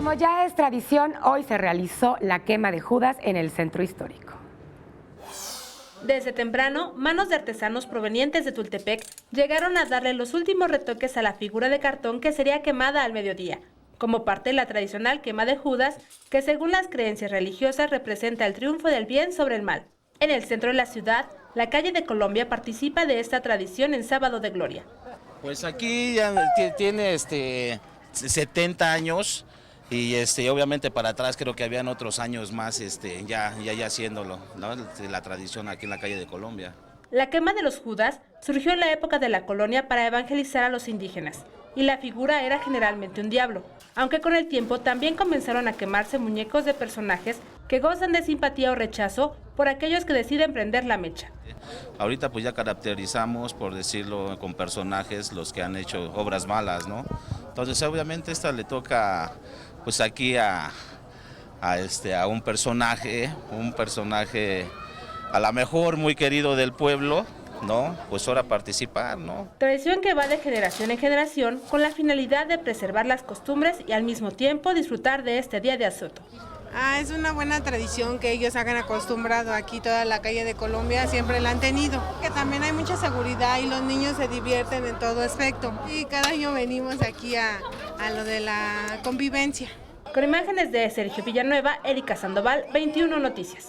como ya es tradición, hoy se realizó la quema de Judas en el centro histórico. Desde temprano, manos de artesanos provenientes de Tultepec llegaron a darle los últimos retoques a la figura de cartón que sería quemada al mediodía, como parte de la tradicional quema de Judas, que según las creencias religiosas representa el triunfo del bien sobre el mal. En el centro de la ciudad, la calle de Colombia participa de esta tradición en Sábado de Gloria. Pues aquí ya tiene 70 años y obviamente para atrás creo que habían otros años más ya haciéndolo, ¿no? La tradición aquí en la calle de Colombia. La quema de los Judas surgió en la época de la colonia para evangelizar a los indígenas, y la figura era generalmente un diablo, aunque con el tiempo también comenzaron a quemarse muñecos de personajes que gozan de simpatía o rechazo por aquellos que deciden prender la mecha. Ahorita pues ya caracterizamos, por decirlo, con personajes los que han hecho obras malas, ¿no? Entonces obviamente esta le toca pues aquí a un personaje a lo mejor muy querido del pueblo, ¿no? Pues ahora participar, ¿no? Tradición que va de generación en generación con la finalidad de preservar las costumbres y al mismo tiempo disfrutar de este día de asueto. Es una buena tradición que ellos hagan acostumbrado aquí, toda la calle de Colombia siempre la han tenido. Que también hay mucha seguridad y los niños se divierten en todo aspecto. Y cada año venimos aquí a lo de la convivencia. Con imágenes de Sergio Villanueva, Erika Sandoval, 21 Noticias.